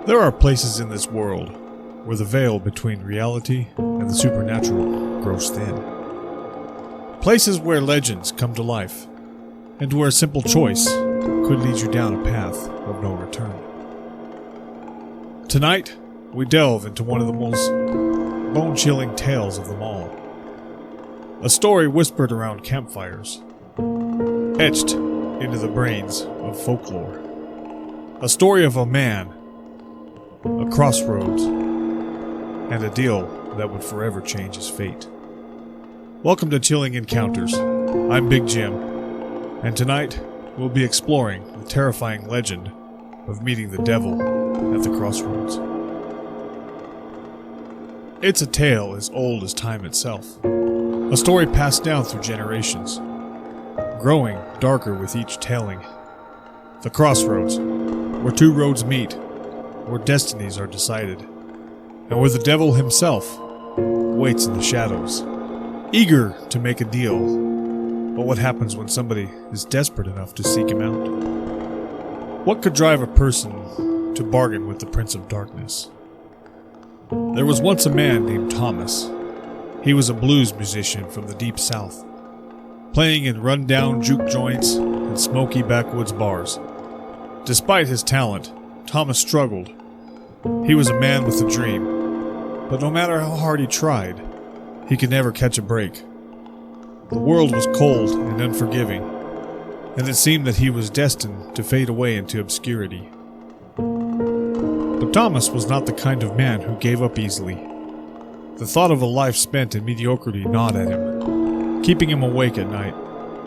There are places in this world where the veil between reality and the supernatural grows thin. Places where legends come to life, and where a simple choice could lead you down a path of no return. Tonight, we delve into one of the most bone-chilling tales of them all. A story whispered around campfires, etched into the brains of folklore. A story of a man, a crossroads, and a deal that would forever change his fate. Welcome to Chilling Encounters. I'm Big Jim, and tonight we'll be exploring the terrifying legend of meeting the devil at the crossroads. It's a tale as old as time itself, a story passed down through generations, growing darker with each telling. The crossroads, where two roads meet, where destinies are decided, and where the devil himself waits in the shadows, eager to make a deal. But what happens when somebody is desperate enough to seek him out? What could drive a person to bargain with the Prince of Darkness? There was once a man named Thomas. He was a blues musician from the deep south, playing in run-down juke joints and smoky backwoods bars. Despite his talent, Thomas struggled. He was a man with a dream, but no matter how hard he tried, he could never catch a break. The world was cold and unforgiving, and it seemed that he was destined to fade away into obscurity. But Thomas was not the kind of man who gave up easily. The thought of a life spent in mediocrity gnawed at him, keeping him awake at night,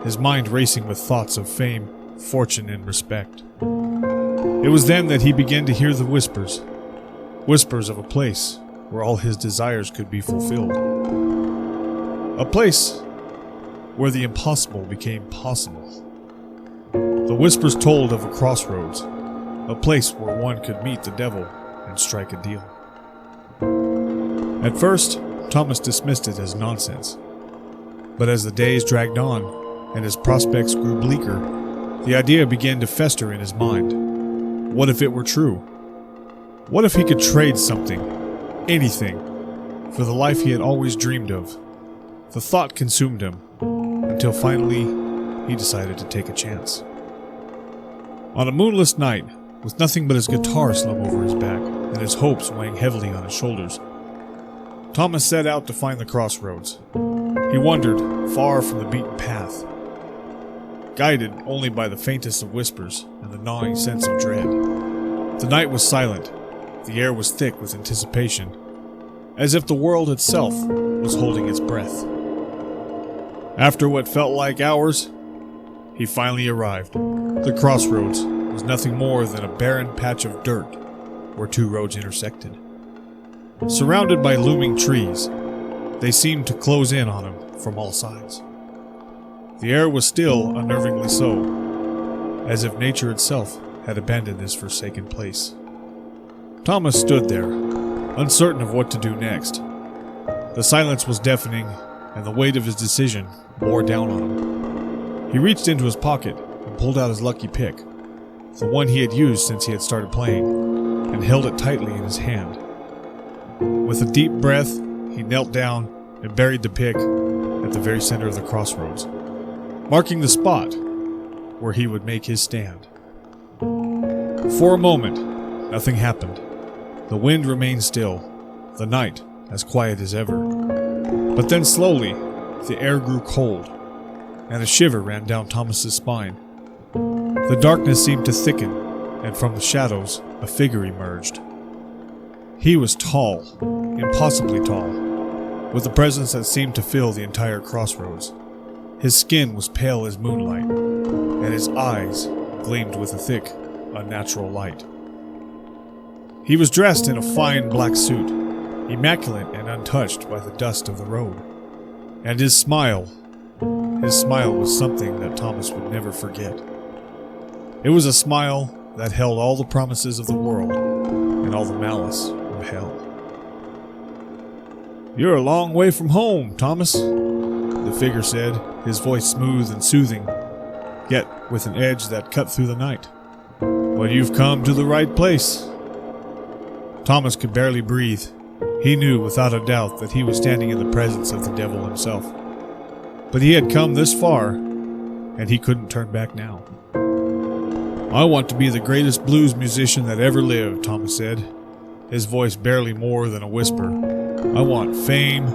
his mind racing with thoughts of fame, fortune, and respect. It was then that he began to hear the whispers of a place where all his desires could be fulfilled. A place where the impossible became possible. The whispers told of a crossroads, a place where one could meet the devil and strike a deal. At first, Thomas dismissed it as nonsense. But as the days dragged on and his prospects grew bleaker, the idea began to fester in his mind. What if it were true? What if he could trade something, anything, for the life he had always dreamed of? The thought consumed him, until finally he decided to take a chance. On a moonless night, with nothing but his guitar slung over his back and his hopes weighing heavily on his shoulders, Thomas set out to find the crossroads. He wandered far from the beaten path, guided only by the faintest of whispers and the gnawing sense of dread. The night was silent. The air was thick with anticipation, as if the world itself was holding its breath. After what felt like hours, he finally arrived. The crossroads was nothing more than a barren patch of dirt where two roads intersected. Surrounded by looming trees, they seemed to close in on him from all sides. The air was still, unnervingly so, as if nature itself had abandoned this forsaken place. Thomas stood there, uncertain of what to do next. The silence was deafening, and the weight of his decision bore down on him. He reached into his pocket and pulled out his lucky pick, the one he had used since he had started playing, and held it tightly in his hand. With a deep breath, he knelt down and buried the pick at the very center of the crossroads, marking the spot where he would make his stand. For a moment, nothing happened. The wind remained still, the night as quiet as ever. But then slowly, the air grew cold, and a shiver ran down Thomas's spine. The darkness seemed to thicken, and from the shadows, a figure emerged. He was tall, impossibly tall, with a presence that seemed to fill the entire crossroads. His skin was pale as moonlight, and his eyes gleamed with a thick, unnatural light. He was dressed in a fine black suit, immaculate and untouched by the dust of the road. And his smile was something that Thomas would never forget. It was a smile that held all the promises of the world and all the malice of hell. "You're a long way from home, Thomas," the figure said, his voice smooth and soothing, yet with an edge that cut through the night. "But you've come to the right place. Thomas could barely breathe. He knew without a doubt that he was standing in the presence of the devil himself. But he had come this far, and he couldn't turn back now. "I want to be the greatest blues musician that ever lived," Thomas said, his voice barely more than a whisper. "I want fame,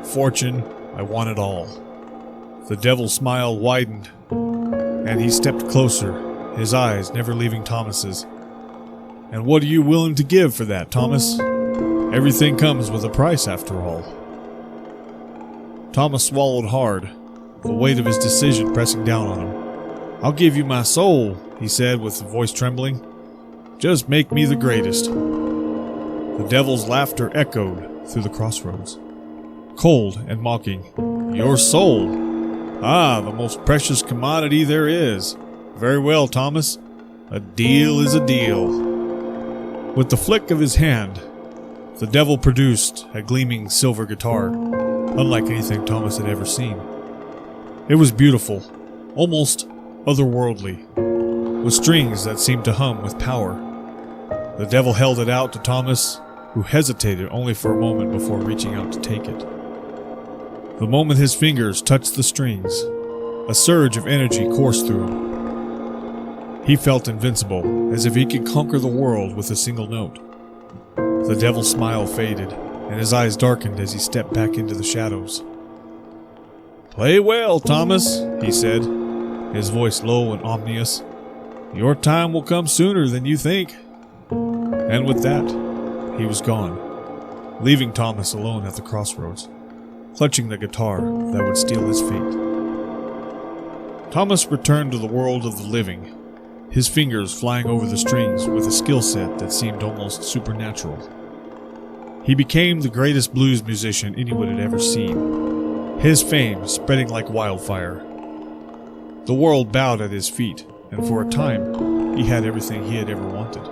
fortune, I want it all." The devil's smile widened, and he stepped closer, his eyes never leaving Thomas's. "And what are you willing to give for that, Thomas? Everything comes with a price, after all." Thomas swallowed hard, the weight of his decision pressing down on him. "I'll give you my soul," he said with his voice trembling. "Just make me the greatest." The devil's laughter echoed through the crossroads, cold and mocking. "Your soul? Ah, the most precious commodity there is. Very well, Thomas. A deal is a deal." With the flick of his hand, the devil produced a gleaming silver guitar, unlike anything Thomas had ever seen. It was beautiful, almost otherworldly, with strings that seemed to hum with power. The devil held it out to Thomas, who hesitated only for a moment before reaching out to take it. The moment his fingers touched the strings, a surge of energy coursed through him. He felt invincible, as if he could conquer the world with a single note. The devil's smile faded, and his eyes darkened as he stepped back into the shadows. "Play well, Thomas," he said, his voice low and ominous. "Your time will come sooner than you think." And with that, he was gone, leaving Thomas alone at the crossroads, clutching the guitar that would steal his fate. Thomas returned to the world of the living, his fingers flying over the strings with a skill set that seemed almost supernatural. He became the greatest blues musician anyone had ever seen, his fame spreading like wildfire. The world bowed at his feet, and for a time, he had everything he had ever wanted.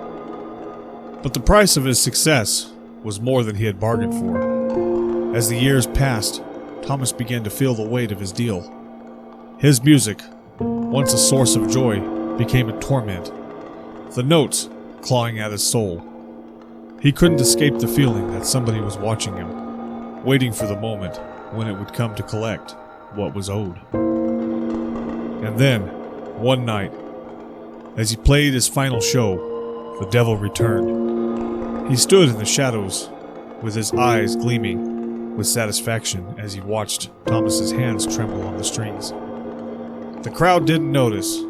But the price of his success was more than he had bargained for. As the years passed, Thomas began to feel the weight of his deal. His music, once a source of joy, became a torment, the notes clawing at his soul. He couldn't escape the feeling that somebody was watching him, waiting for the moment when it would come to collect what was owed. And then, one night, as he played his final show, the devil returned. He stood in the shadows, with his eyes gleaming with satisfaction as he watched Thomas's hands tremble on the strings. The crowd didn't notice,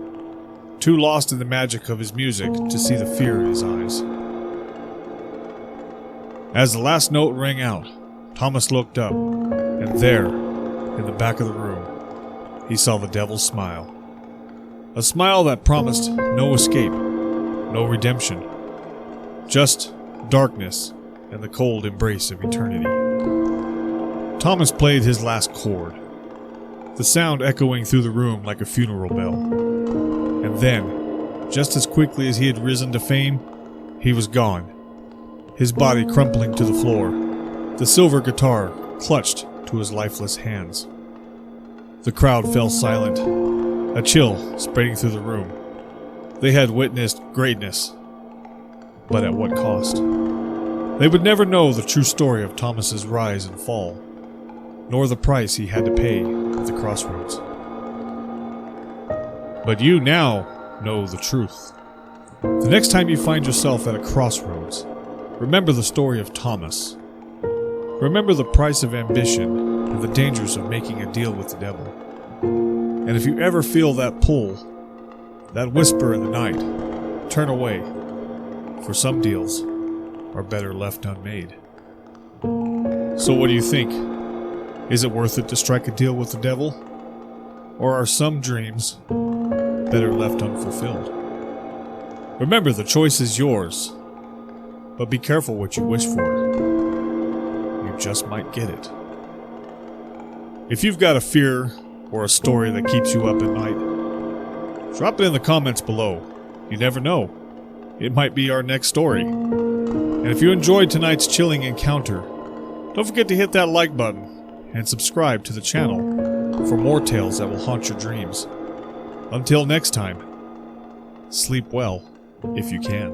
too lost in the magic of his music to see the fear in his eyes. As the last note rang out, Thomas looked up, and there, in the back of the room, he saw the devil's smile. A smile that promised no escape, no redemption, just darkness and the cold embrace of eternity. Thomas played his last chord, the sound echoing through the room like a funeral bell. And then, just as quickly as he had risen to fame, he was gone, his body crumpling to the floor, the silver guitar clutched to his lifeless hands. The crowd fell silent, a chill spreading through the room. They had witnessed greatness, but at what cost? They would never know the true story of Thomas's rise and fall, nor the price he had to pay at the crossroads. But you now know the truth. The next time you find yourself at a crossroads, remember the story of Thomas. Remember the price of ambition and the dangers of making a deal with the devil. And if you ever feel that pull, that whisper in the night, turn away, for some deals are better left unmade. So what do you think? Is it worth it to strike a deal with the devil? Or are some dreams better left unfulfilled? Remember, the choice is yours, but be careful what you wish for. You just might get it. If you've got a fear or a story that keeps you up at night, drop it in the comments below. You never know. It might be our next story. And if you enjoyed tonight's chilling encounter, don't forget to hit that like button and subscribe to the channel for more tales that will haunt your dreams. Until next time, sleep well if you can.